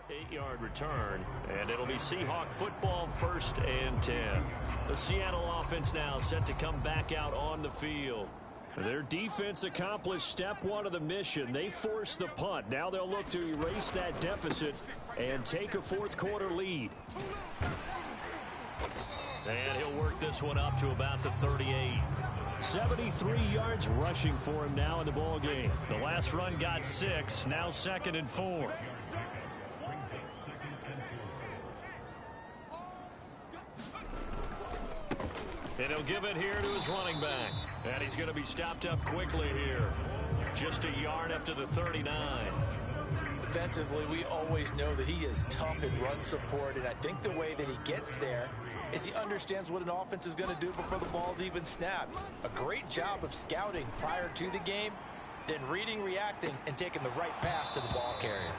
8-yard return, and it'll be Seahawk football, 1st and 10. The Seattle offense now set to come back out on the field. Their defense accomplished step 1 of the mission. They forced the punt. Now they'll look to erase that deficit and take a 4th quarter lead. And he'll work this one up to about the 38. 73 yards rushing for him now in the ball game. The last run got 6. Now 2nd and 4. And he'll give it here to his running back. And he's going to be stopped up quickly here. Just a yard up to the 39. Defensively, we always know that he is tough in run support, and I think the way that he gets there is he understands what an offense is going to do before the ball's even snapped. A great job of scouting prior to the game, then reading, reacting, and taking the right path to the ball carrier.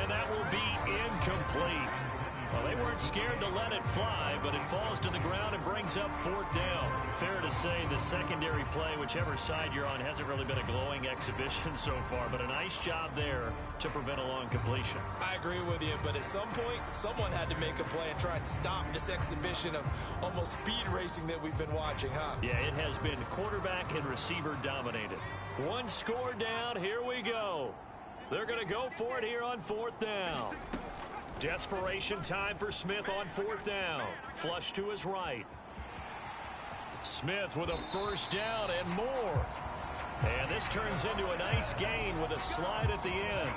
And that will be incomplete. Well, they weren't scared to let it fly, but it falls to the ground and brings up 4th down. Fair to say the secondary play, whichever side you're on, hasn't really been a glowing exhibition so far, but a nice job there to prevent a long completion. I agree with you, but at some point, someone had to make a play and try and stop this exhibition of almost speed racing that we've been watching, huh? Yeah, it has been quarterback and receiver dominated. 1 score down, here we go. They're going to go for it here on 4th down. Desperation time for Smith on 4th down. Flush to his right. Smith with a 1st down and more. And this turns into a nice gain with a slide at the end.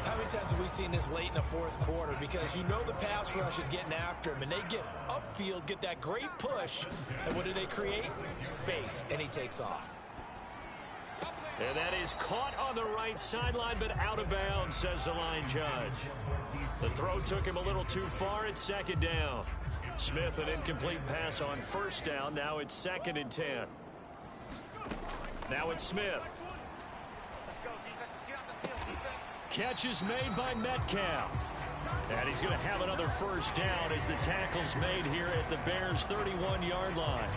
How many times have we seen this late in the 4th quarter? Because you know the pass rush is getting after him, and they get upfield, get that great push. And what do they create? Space, and he takes off. And that is caught on the right sideline, but out of bounds, says the line judge. The throw took him a little too far. It's 2nd down. Smith, an incomplete pass on 1st down. Now it's 2nd and 10. Now it's Smith. Let's go, defense. Let's get out the field, defense. Catch is made by Metcalf. And he's going to have another 1st down as the tackle's made here at the Bears' 31-yard line.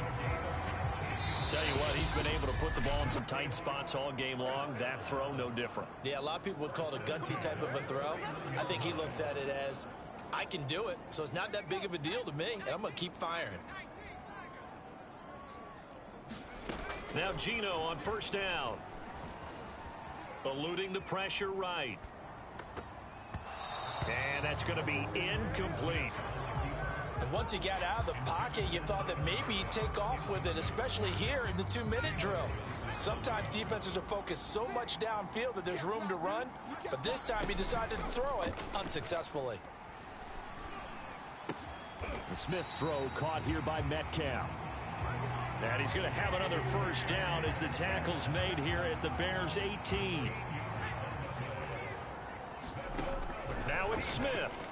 Tell you what, he's been able to put the ball in some tight spots all game long. That throw, no different. Yeah, a lot of people would call it a gutsy type of a throw. I think he looks at it as, I can do it, so it's not that big of a deal to me, and I'm going to keep firing. Now Gino on 1st down. Eluding the pressure right. And that's going to be incomplete. And once he got out of the pocket, you thought that maybe he'd take off with it, especially here in the 2-minute drill. Sometimes defenses are focused so much downfield that there's room to run, but this time he decided to throw it unsuccessfully. The Smith's throw caught here by Metcalf. And he's going to have another 1st down as the tackle's made here at the Bears' 18. Now it's Smith.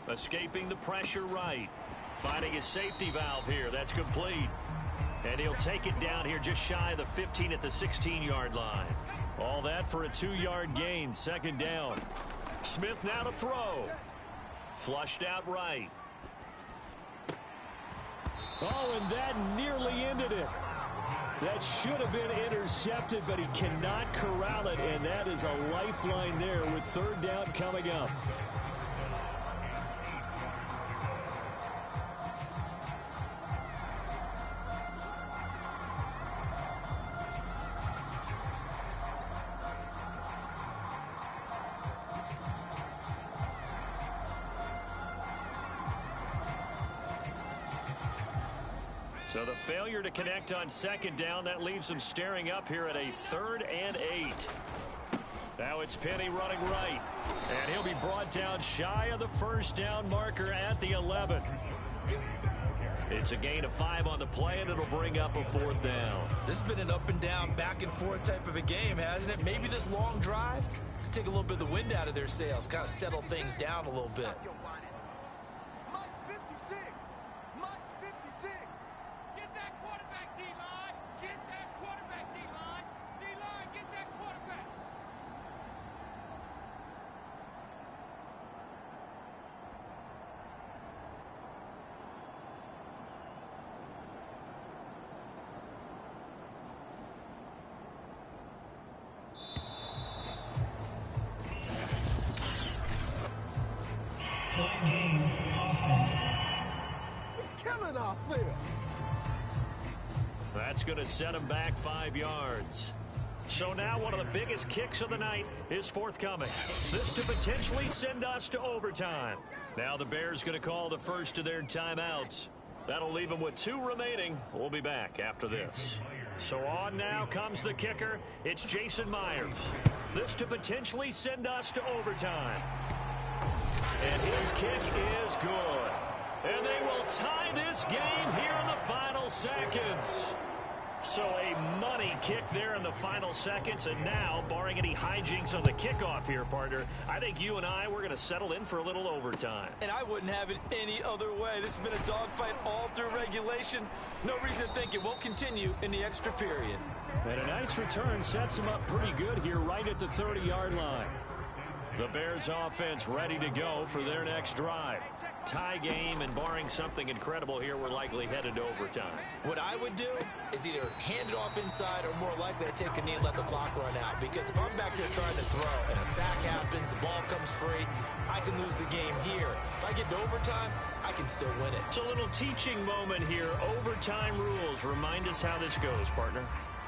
Escaping the pressure right. Finding his safety valve here. That's complete. And he'll take it down here just shy of the 15 at the 16-yard line. All that for a 2-yard gain. 2nd down. Smith now to throw. Flushed out right. Oh, and that nearly ended it. That should have been intercepted, but he cannot corral it, and that is a lifeline there with 3rd down coming up. So the failure to connect on 2nd down, that leaves them staring up here at a 3rd and 8. Now it's Penny running right. And he'll be brought down shy of the 1st down marker at the 11. It's a gain of 5 on the play, and it'll bring up a 4th down. This has been an up and down, back and forth type of a game, hasn't it? Maybe this long drive could take a little bit of the wind out of their sails, kind of settle things down a little bit. killing ourselves. That's going to set him back 5 yards. So now one of the biggest kicks of the night is forthcoming. This to potentially send us to overtime. Now the Bears going to call the first of their timeouts. That'll leave them with 2 remaining. We'll be back after this. So on now comes the kicker. It's Jason Myers. This to potentially send us to overtime. And his kick is good. And they will tie this game here in the final seconds. So a money kick there in the final seconds. And now, barring any hijinks on the kickoff here, partner, I think you and I, we're going to settle in for a little overtime. And I wouldn't have it any other way. This has been a dogfight all through regulation. No reason to think it won't continue in the extra period. And a nice return sets him up pretty good here right at the 30-yard line. The Bears offense ready to go for their next drive. Tie game, and barring something incredible here, we're likely headed to overtime. What I would do is either hand it off inside or more likely to take a knee and let the clock run out. Because if I'm back there trying to throw and a sack happens, the ball comes free, I can lose the game here. If I get to overtime, I can still win it. It's a little teaching moment here. Overtime rules. Remind us how this goes, partner.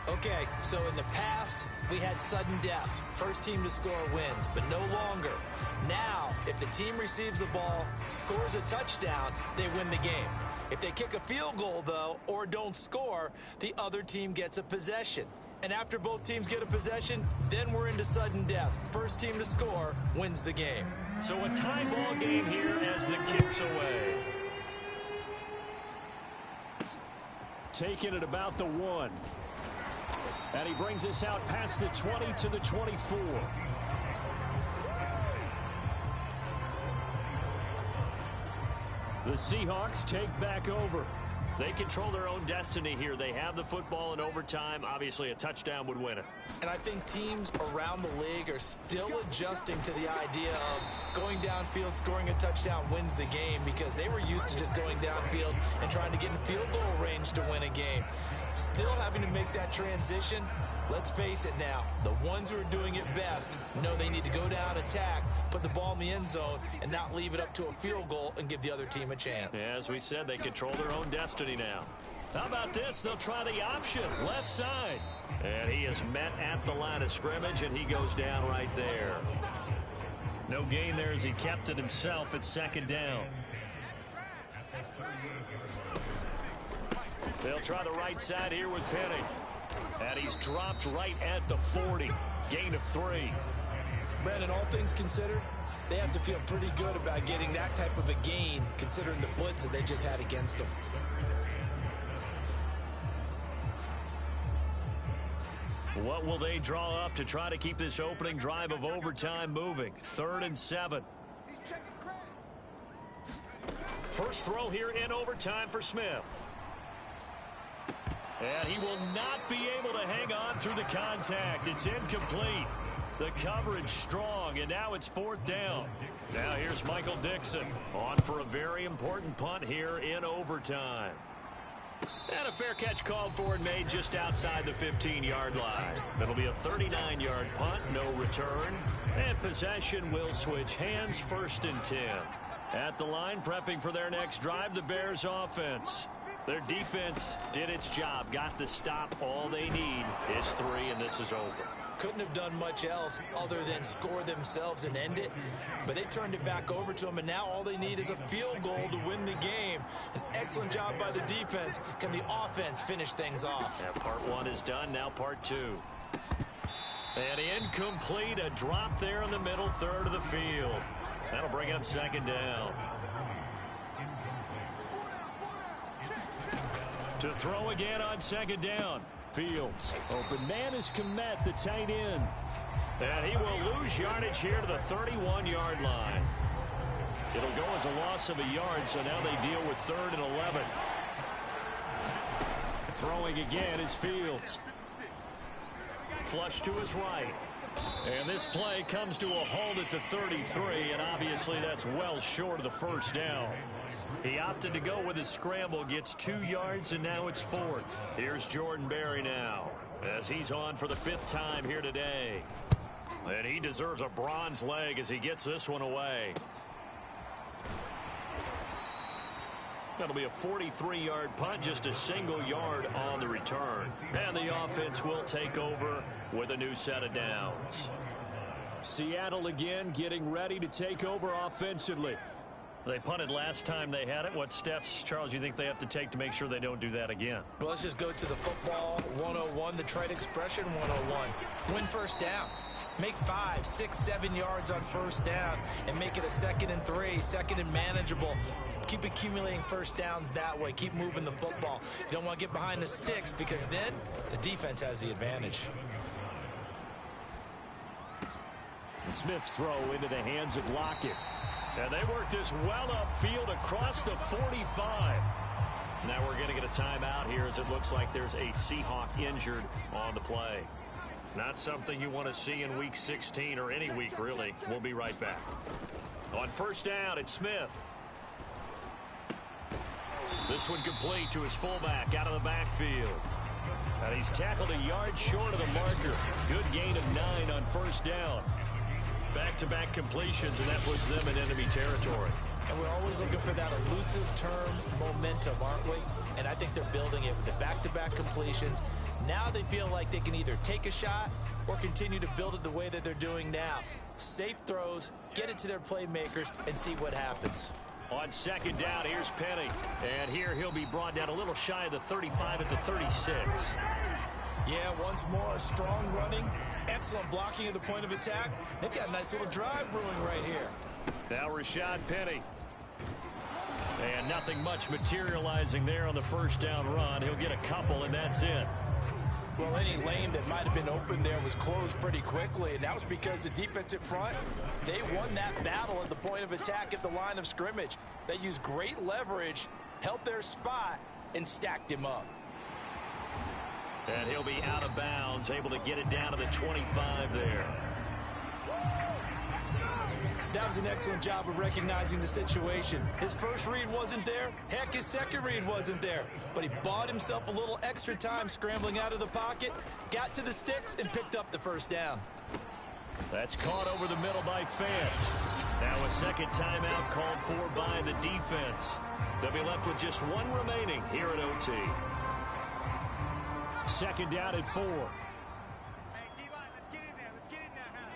Okay, so in the past, we had sudden death. First team to score wins, but no longer. Now, if the team receives the ball, scores a touchdown, they win the game. If they kick a field goal, though, or don't score, the other team gets a possession. And after both teams get a possession, then we're into sudden death. First team to score wins the game. So a tie ball game here as the kick's away. Taking it about the 1. And he brings us out past the 20 to the 24. The Seahawks take back over. They control their own destiny here. They have the football in overtime. Obviously, a touchdown would win it. And I think teams around the league are still adjusting to the idea of going downfield, scoring a touchdown wins the game, because they were used to just going downfield and trying to get in field goal range to win a game. Still having to make that transition. Let's face it now, the ones who are doing it best know they need to go down, attack, put the ball in the end zone, and not leave it up to a field goal and give the other team a chance. Yeah, as we said, they control their own destiny now. How about this? They'll try the option, left side. And he is met at the line of scrimmage, and he goes down right there. No gain there as he kept it himself at second down. They'll try the right side here with Penny. And he's dropped right at the 40. Gain of 3. Brandon, all things considered, they have to feel pretty good about getting that type of a gain, considering the blitz that they just had against them. What will they draw up to try to keep this opening drive of overtime moving? 3rd and 7. First throw here in overtime for Smith. And he will not be able to hang on through the contact. It's incomplete. The coverage strong, and now it's 4th down. Now here's Michael Dixon on for a very important punt here in overtime. And a fair catch called for and made just outside the 15-yard line. It'll be a 39-yard punt, no return. And possession will switch hands, 1st and 10. At the line, prepping for their next drive, the Bears offense. Their defense did its job, got the stop. All they need is 3, and this is over. Couldn't have done much else other than score themselves and end it, but they turned it back over to them, and now all they need is a field goal to win the game. An excellent job by the defense. Can the offense finish things off? Yeah, part 1 is done, now part 2. And incomplete, a drop there in the middle 3rd of the field. That'll bring up 2nd down. To throw again on 2nd down. Fields. Open man is Komet, the tight end. And he will lose yardage here to the 31-yard line. It'll go as a loss of a yard, so now they deal with 3rd and 11. Throwing again is Fields. Flush to his right. And this play comes to a halt at the 33, and obviously that's well short of the 1st down. He opted to go with his scramble, gets 2 yards, and now it's 4th. Here's Jordan Berry now, as he's on for the 5th time here today. And he deserves a bronze leg as he gets this one away. That'll be a 43-yard punt, just a single yard on the return. And the offense will take over with a new set of downs. Seattle again getting ready to take over offensively. They punted last time they had it. What steps, Charles, you think they have to take to make sure they don't do that again? Well, let's just go to the football 101, the trade expression 101. Win first down. Make 5, 6, 7 yards on first down and make it a 2nd and 3, 2nd and manageable. Keep accumulating first downs that way. Keep moving the football. You don't want to get behind the sticks because then the defense has the advantage. Smith's throw into the hands of Lockett. And they work this well upfield across the 45. Now we're going to get a timeout here as it looks like there's a Seahawk injured on the play. Not something you want to see in Week 16 or any week, really. We'll be right back. On first down, it's Smith. This one complete to his fullback out of the backfield. And he's tackled a yard short of the marker. Good gain of 9 on first down. Back-to-back completions, and that puts them in enemy territory. And we're always looking for that elusive term momentum, aren't we? And I think they're building it with the back-to-back completions. Now they feel like they can either take a shot or continue to build it the way that they're doing now. Safe throws, get it to their playmakers, and see what happens. On second down, here's Penny. And here he'll be brought down a little shy of the 35 at the 36. Yeah, once more, strong running, excellent blocking at the point of attack. They've got a nice little drive brewing right here. Now Rashad Penny. And nothing much materializing there on the first down run. He'll get a couple, and that's it. Well, any lane that might have been open there was closed pretty quickly, and that was because the defensive front, they won that battle at the point of attack at the line of scrimmage. They used great leverage, held their spot, and stacked him up. And he'll be out of bounds, able to get it down to the 25 there. That was an excellent job of recognizing the situation. His first read wasn't there. Heck, his second read wasn't there. But he bought himself a little extra time scrambling out of the pocket, got to the sticks, and picked up the first down. That's caught over the middle by Fant. Now a second timeout called for by the defense. They'll be left with just one remaining here at OT. Second down at 4. Hey, D-line, let's get in there. Let's get in there, huh?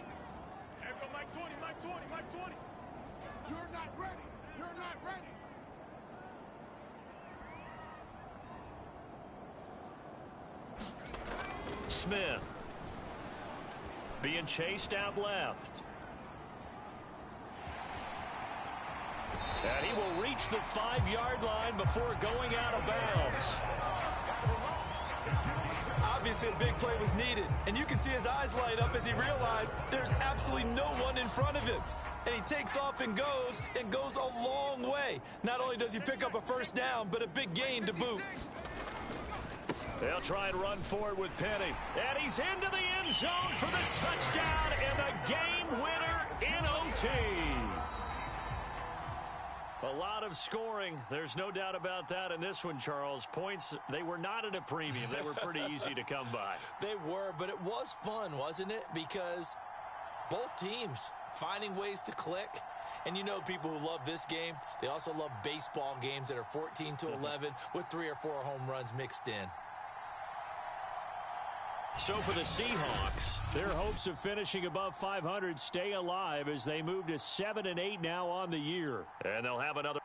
Hey, go Mike 20, Mike 20, Mike 20. You're not ready. You're not ready. Smith. Being chased out left. And he will reach the 5-yard line before going out of bounds. Obviously, a big play was needed, and you can see his eyes light up as he realized there's absolutely no one in front of him. And he takes off and goes a long way. Not only does he pick up a first down, but a big gain to boot. They'll try and run forward with Penny. And he's into the end zone for the touchdown and the game winner in OT. A lot of scoring. There's no doubt about that in this one, Charles. Points, they were not at a premium. They were pretty easy to come by. They were, but it was fun, wasn't it? Because both teams finding ways to click. And you know people who love this game, they also love baseball games that are 14-11 with 3 or 4 home runs mixed in. So for the Seahawks, their hopes of finishing above 500 stay alive as they move to 7-8 now on the year. And they'll have another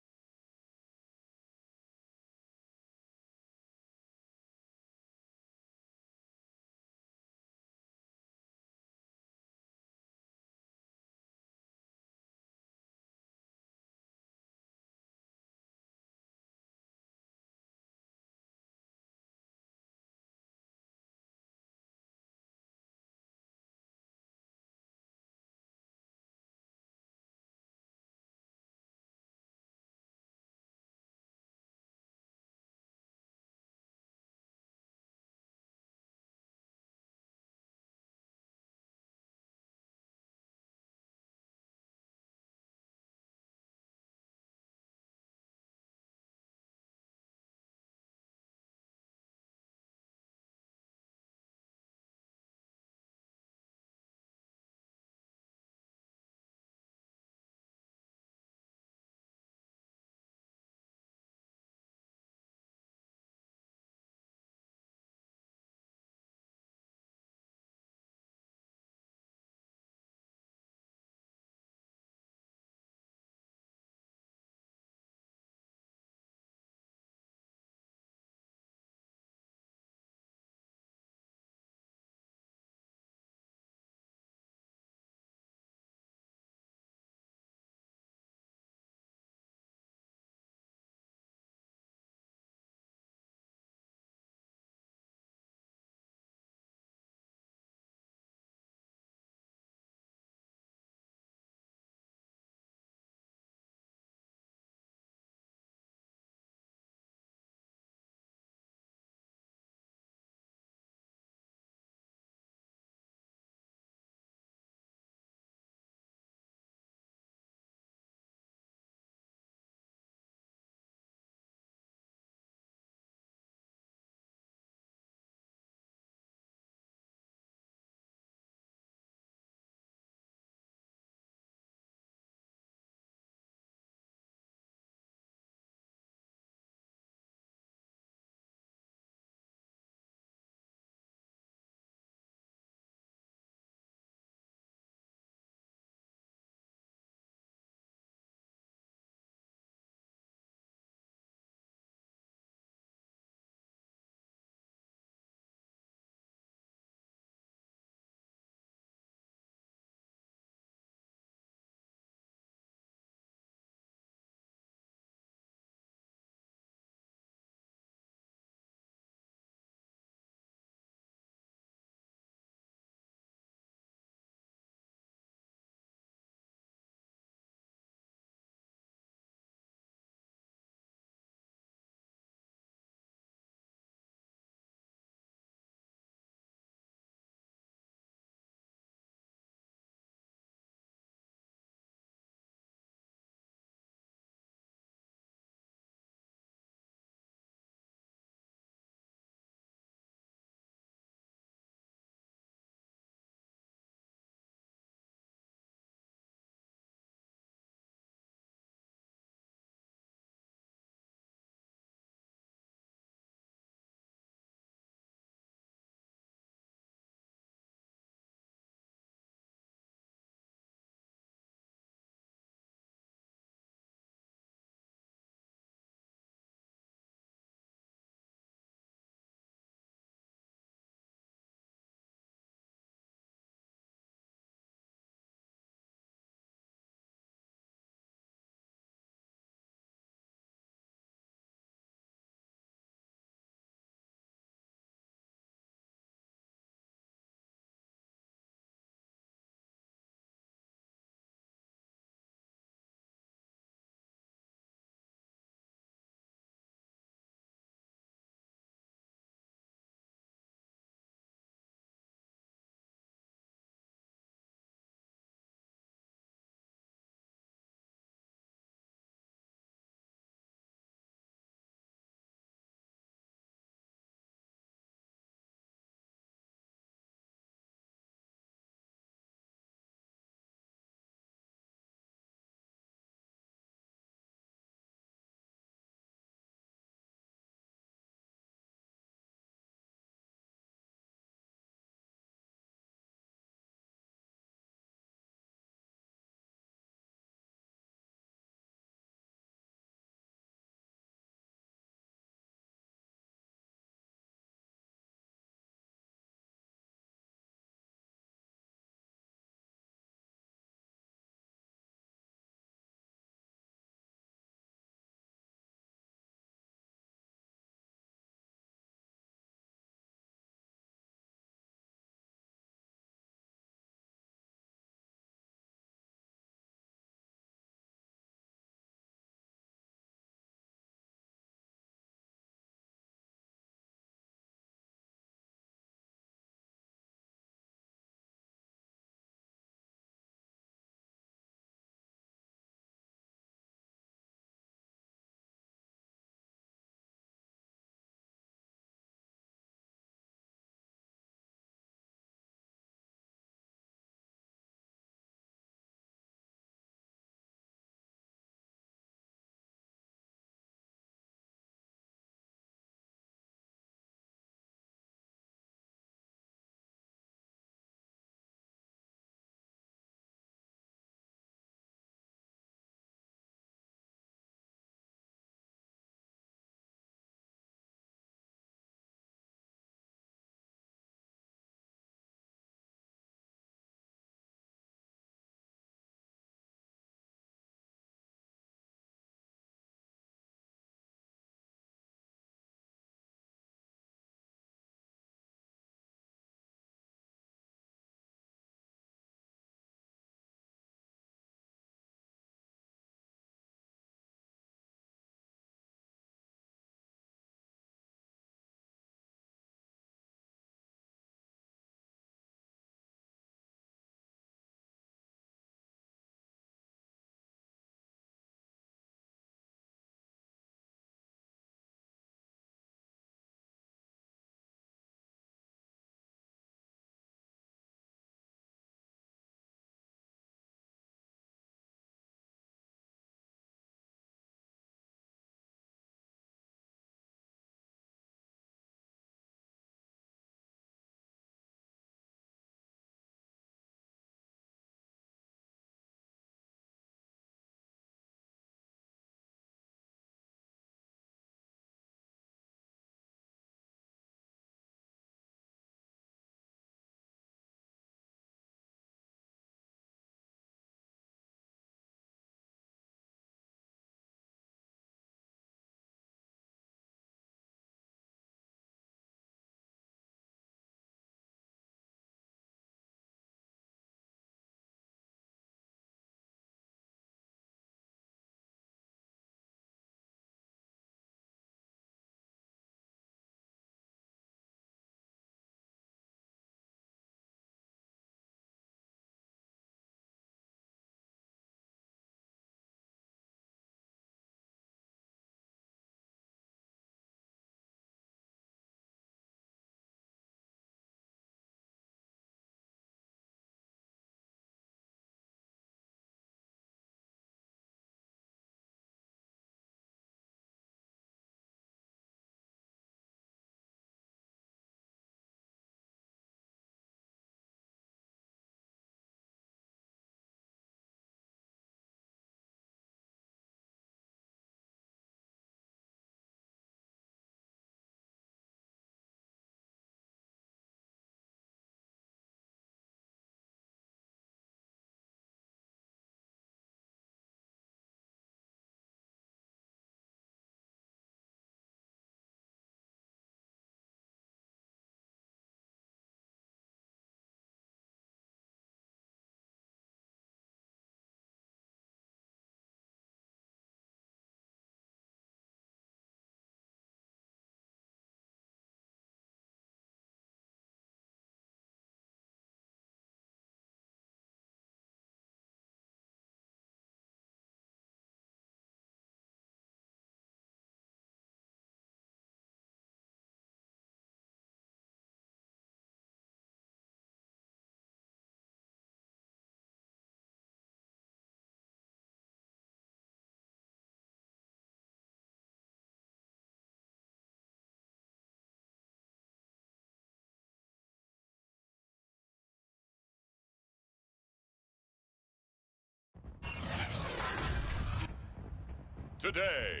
today.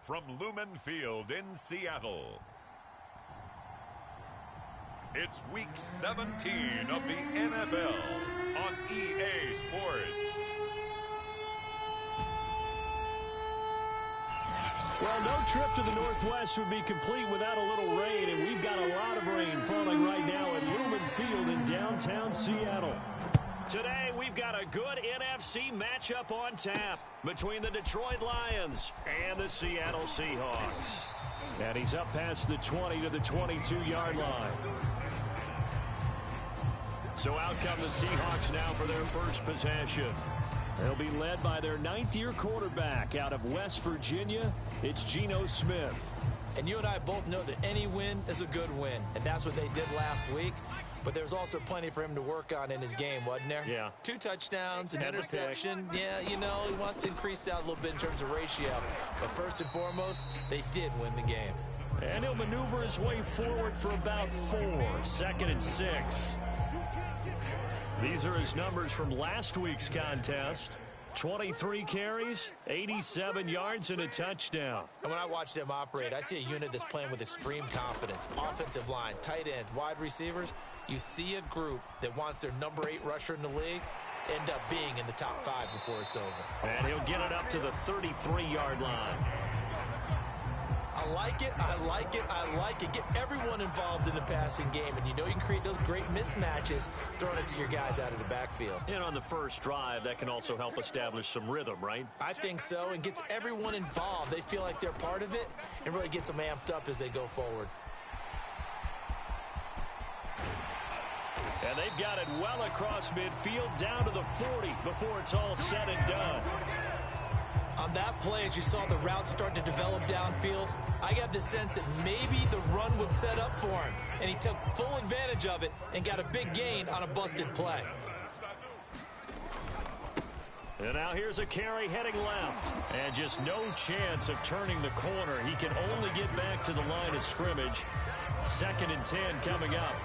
From Lumen Field in Seattle, it's Week 17 of the NFL on EA Sports. Well, no trip to the Northwest would be complete without a little rain, and we've got a lot of rain falling right now at Lumen Field in downtown Seattle. Today, we've got a good NFC matchup on tap between the Detroit Lions and the Seattle Seahawks. And he's up past the 20 to the 22-yard line. So out come the Seahawks now for their first possession. They'll be led by their ninth-year quarterback out of West Virginia. It's Geno Smith. And you and I both know that any win is a good win, and that's what they did last week. But there's also plenty for him to work on in his game, wasn't there? Yeah. 2 touchdowns, an interception. Yeah, you know, he wants to increase that a little bit in terms of ratio. But first and foremost, they did win the game. And he'll maneuver his way forward for about 4. 2nd and 6. These are his numbers from last week's contest. 23 carries, 87 yards, and a touchdown. And when I watch them operate, I see a unit that's playing with extreme confidence. Offensive line, tight ends, wide receivers. You see a group that wants their number 8 rusher in the league end up being in the top 5 before it's over. And he'll get it up to the 33-yard line. I like it, I like it, I like it. Get everyone involved in the passing game, and you know you can create those great mismatches throwing it to your guys out of the backfield. And on the first drive, that can also help establish some rhythm, right? I think so, and gets everyone involved. They feel like they're part of it, and really gets them amped up as they go forward. And they've got it well across midfield, down to the 40 before it's all said and done. On that play, as you saw the route start to develop downfield, I got the sense that maybe the run would set up for him, and he took full advantage of it and got a big gain on a busted play. And now here's a carry heading left. And just no chance of turning the corner. He can only get back to the line of scrimmage. 2nd and 10 coming up.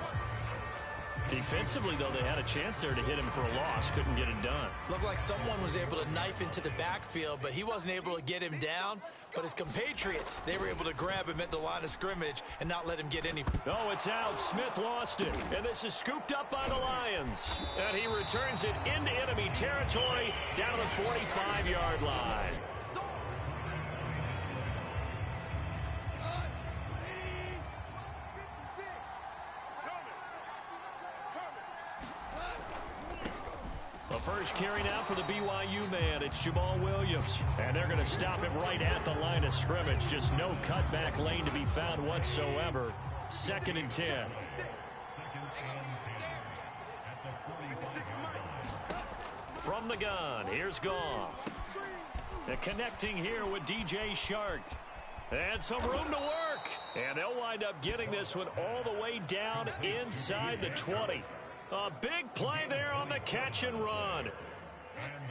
Defensively, though, they had a chance there to hit him for a loss. Couldn't get it done. Looked like someone was able to knife into the backfield, but he wasn't able to get him down. But his compatriots, they were able to grab him at the line of scrimmage and not let him get any. Oh, it's out. Smith lost it. And this is scooped up by the Lions. And he returns it into enemy territory down to the 45-yard line. First carry now for the BYU man. It's Jamal Williams. And they're going to stop him right at the line of scrimmage. Just no cutback lane to be found whatsoever. 2nd and 10. From the gun, here's Goff. And connecting here with DJ Shark. And some room to work. And they'll wind up getting this one all the way down inside the 20. A big play there on the catch and run.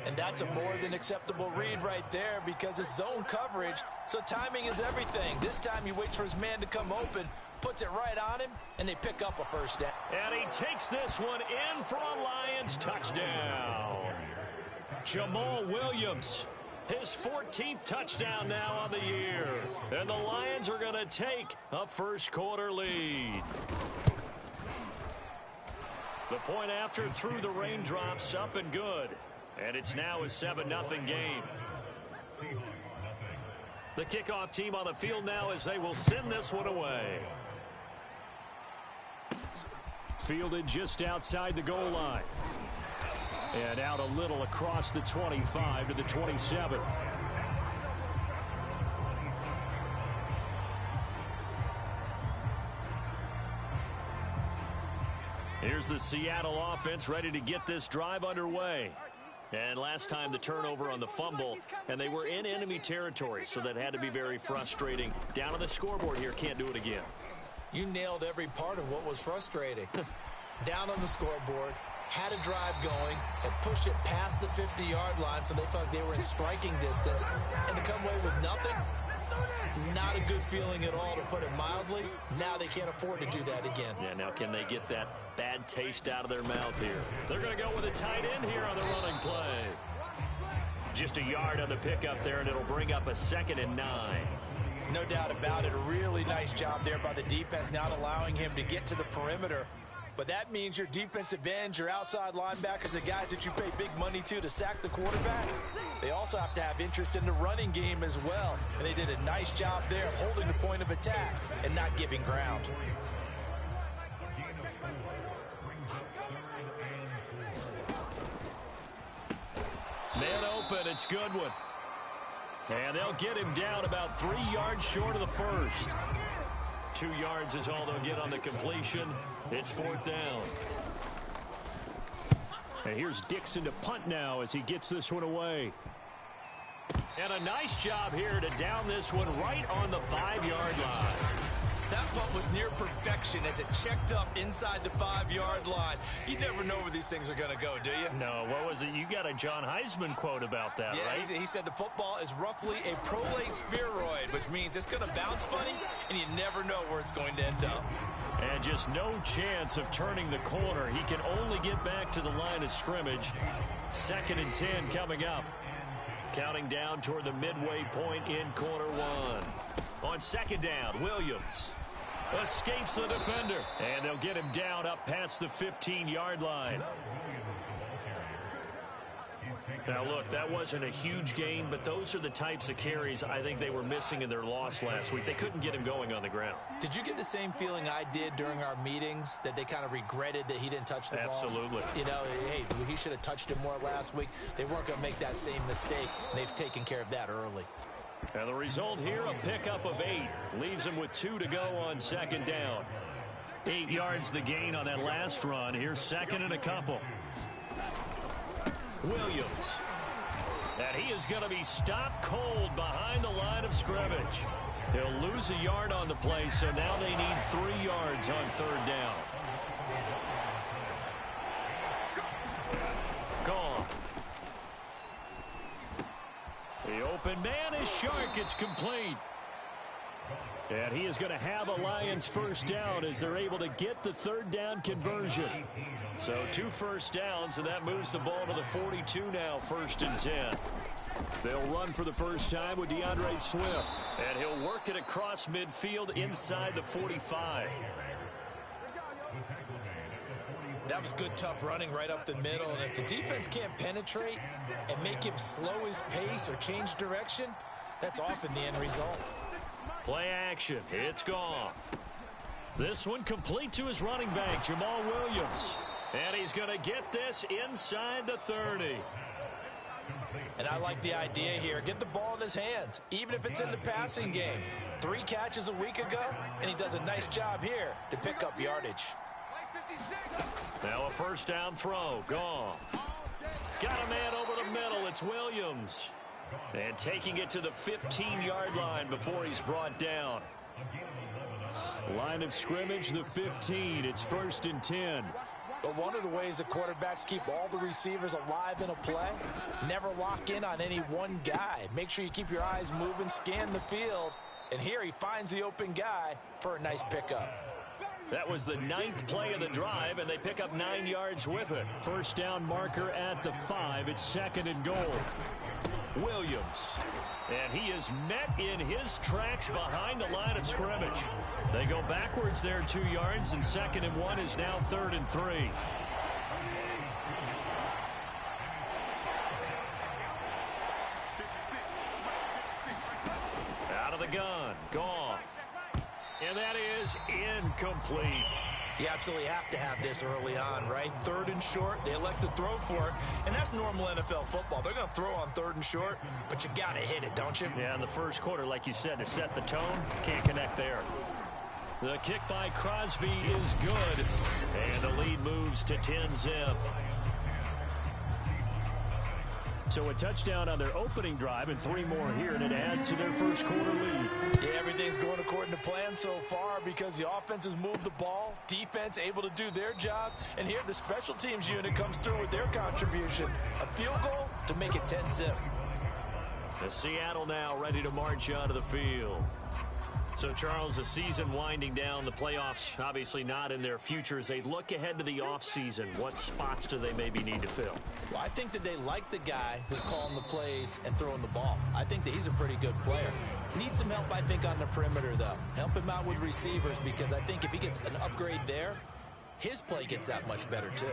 And that's a more than acceptable read right there because it's zone coverage, so timing is everything. This time he waits for his man to come open, puts it right on him, and they pick up a first down. And he takes this one in for a Lions touchdown. Jamal Williams, his 14th touchdown now on the year. And the Lions are going to take a first quarter lead. The point after through the raindrops, up and good. And it's now a 7-0 game. The kickoff team on the field now as they will send this one away. Fielded just outside the goal line. And out a little across the 25 to the 27. Here's the Seattle offense ready to get this drive underway. And last time the turnover on the fumble, and they were in enemy territory, so that had to be very frustrating. Down on the scoreboard here, can't do it again. You nailed every part of what was frustrating. Down on the scoreboard, had a drive going, had pushed it past the 50-yard line, so they felt like they were in striking distance, and to come away with nothing, not a good feeling at all, to put it mildly. Now they can't afford to do that again. Yeah, now can they get that bad taste out of their mouth here? They're going to go with a tight end here on the running play. Just a yard on the pickup there, and it'll bring up a 2nd and 9. No doubt about it. A really nice job there by the defense, not allowing him to get to the perimeter. But that means your defensive ends, your outside linebackers, the guys that you pay big money to sack the quarterback, they also have to have interest in the running game as well. And they did a nice job there holding the point of attack and not giving ground. Man open, it's Goodwin. And they'll get him down about 3 yards short of the first. 2 yards is all they'll get on the completion. It's 4th down. And here's Dixon to punt now as he gets this one away. And a nice job here to down this one right on the 5-yard line. That punt was near perfection as it checked up inside the 5-yard line. You never know where these things are going to go, do you? No, what was it? You got a John Heisman quote about that, right? He said the football is roughly a prolate spheroid, which means it's going to bounce funny, and you never know where it's going to end up. And just no chance of turning the corner. He can only get back to the line of scrimmage. 2nd and 10 coming up. Counting down toward the midway point in quarter 1. On 2nd down, Williams escapes the defender. And they'll get him down up past the 15-yard line. Now, look, that wasn't a huge gain, but those are the types of carries I think they were missing in their loss last week. They couldn't get him going on the ground. Did you get the same feeling I did during our meetings, that they kind of regretted that he didn't touch the ball? Absolutely. You know, hey, he should have touched it more last week. They weren't going to make that same mistake, and they've taken care of that early. And the result here, a pickup of 8. Leaves him with 2 to go on 2nd down. 8 yards the gain on that last run. Here's 2nd and a couple. Williams. And he is going to be stopped cold behind the line of scrimmage. He'll lose a yard on the play, so now they need 3 yards on 3rd down. Gone. The open man is Shark. It's complete. And he is going to have a Lions first down as they're able to get the 3rd down conversion. So 2 first downs, and that moves the ball to the 42 now, 1st and 10. They'll run for the first time with DeAndre Swift. And he'll work it across midfield inside the 45. That was good, tough running right up the middle. And if the defense can't penetrate and make him slow his pace or change direction, that's often the end result. Play action. It's Goff. This one complete to his running back, Jamal Williams. And he's going to get this inside the 30. And I like the idea here. Get the ball in his hands, even if it's in the passing game. 3 catches a week ago, and he does a nice job here to pick up yardage. Now a first down throw. Goff. Got a man over the middle. It's Williams. And taking it to the 15-yard line before he's brought down. Line of scrimmage, the 15. It's 1st and 10. But one of the ways the quarterbacks keep all the receivers alive in a play, never lock in on any one guy. Make sure you keep your eyes moving, scan the field. And here he finds the open guy for a nice pickup. That was the 9th play of the drive, and they pick up 9 yards with it. First down marker at the 5. It's 2nd and goal. Williams. And he is met in his tracks behind the line of scrimmage. They go backwards there 2 yards, and 2nd and 1 is now 3rd and 3. Out of the gun. Goff. And that is incomplete. You absolutely have to have this early on, right? 3rd and short, they elect to throw for it, and that's normal NFL football. They're going to throw on 3rd and short, but you've got to hit it, don't you? Yeah, in the first quarter, like you said, to set the tone, can't connect there. The kick by Crosby is good, and the lead moves to 10-zip. So a touchdown on their opening drive and 3 more here, and it adds to their first quarter lead. Yeah, everything's going according to plan so far because the offense has moved the ball, defense able to do their job, and here the special teams unit comes through with their contribution. A field goal to make it 10-zip. The Seattle now ready to march onto the field. So, Charles, the season winding down, the playoffs obviously not in their future. As they look ahead to the offseason, what spots do they maybe need to fill? Well, I think that they like the guy who's calling the plays and throwing the ball. I think that he's a pretty good player. Needs some help, I think, on the perimeter, though. Help him out with receivers, because I think if he gets an upgrade there, his play gets that much better, too.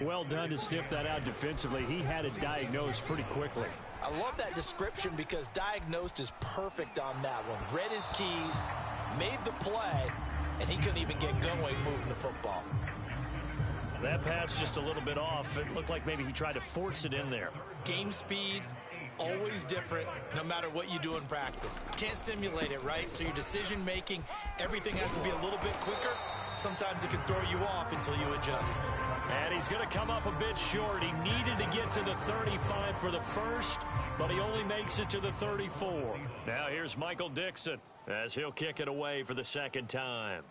Well done to sniff that out defensively. He had it diagnosed pretty quickly. I love that description because diagnosed is perfect on that one. Read his keys, made the play, and he couldn't even get going moving the football. That pass just a little bit off. It looked like maybe he tried to force it in there. Game speed, always different, no matter what you do in practice. Can't simulate it, right? So your decision making, everything has to be a little bit quicker. Sometimes it can throw you off until you adjust. And he's going to come up a bit short. He needed to get to the 35 for the first, but he only makes it to the 34. Now here's Michael Dixon as he'll kick it away for the second time.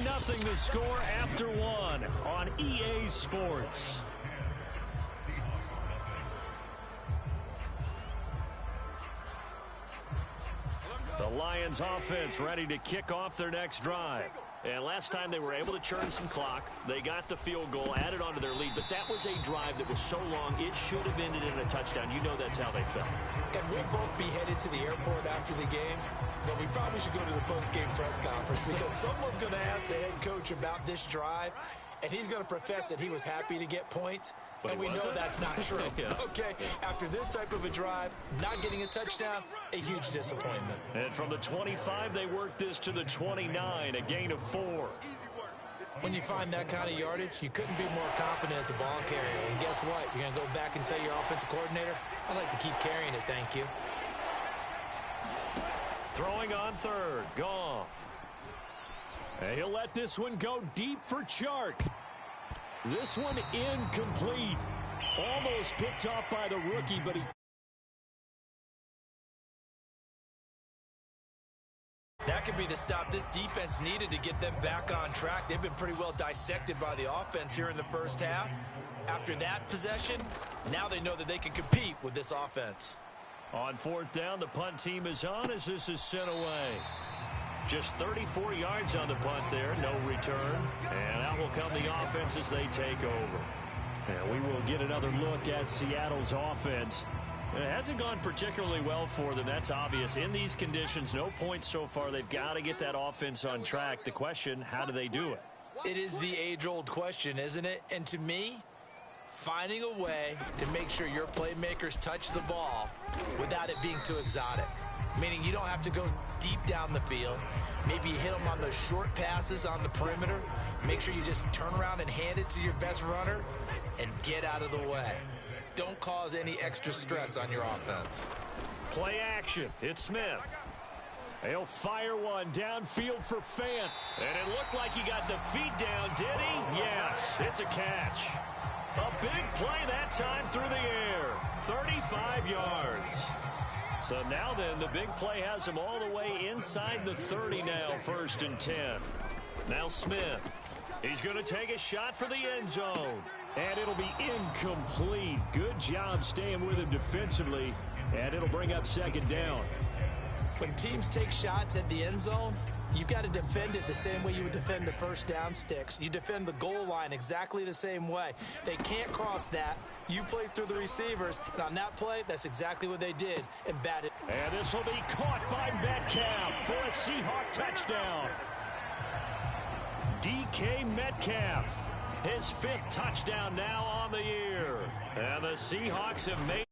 Nothing to score after one on EA Sports. The Lions offense ready to kick off their next drive. And last time they were able to churn some clock. They got the field goal, added onto their lead. But that was a drive that was so long, it should have ended in a touchdown. You know that's how they felt. And we'll both be headed to the airport after the game. But we probably should go to the post-game press conference because someone's going to ask the head coach about this drive, and he's going to profess that he was happy to get points, and we know that's not true. Yeah. Okay, after this type of a drive, not getting a touchdown, a huge disappointment. And from the 25, they worked this to the 29, a gain of 4. When you find that kind of yardage, you couldn't be more confident as a ball carrier. And guess what? You're going to go back and tell your offensive coordinator, I'd like to keep carrying it, thank you. Throwing on third, Goff. And he'll let this one go deep for Chark. This one incomplete. Almost picked off by the rookie, but he... That could be the stop this defense needed to get them back on track. They've been pretty well dissected by the offense here in the first half. After that possession, now they know that they can compete with this offense. On fourth down, the punt team is on as this is sent away. Just 34 yards on the punt there, no return. And out will come the offense as they take over. And we will get another look at Seattle's offense. It hasn't gone particularly well for them, that's obvious. In these conditions, no points so far. They've got to get that offense on track. The question, how do they do it? It is the age-old question, isn't it? And to me, finding a way to make sure your playmakers touch the ball without it being too exotic. Meaning you don't have to go deep down the field. Maybe you hit them on those short passes on the perimeter. Make sure you just turn around and hand it to your best runner and get out of the way. Don't cause any extra stress on your offense. Play action. It's Smith. He'll fire one downfield for Fant. And it looked like he got the feet down, did he? Yes, it's a catch. A big play that time through the air. 35 yards. So now then, the big play has him all the way inside the 30 now, 1st and 10. Now Smith. He's going to take a shot for the end zone. And it'll be incomplete. Good job staying with him defensively. And it'll bring up 2nd down. When teams take shots at the end zone, you've got to defend it the same way you would defend the first down sticks. You defend the goal line exactly the same way. They can't cross that. You play through the receivers, and on that play, that's exactly what they did and batted. And this will be caught by Metcalf for a Seahawk touchdown. DK Metcalf, his 5th touchdown now on the year. And the Seahawks have made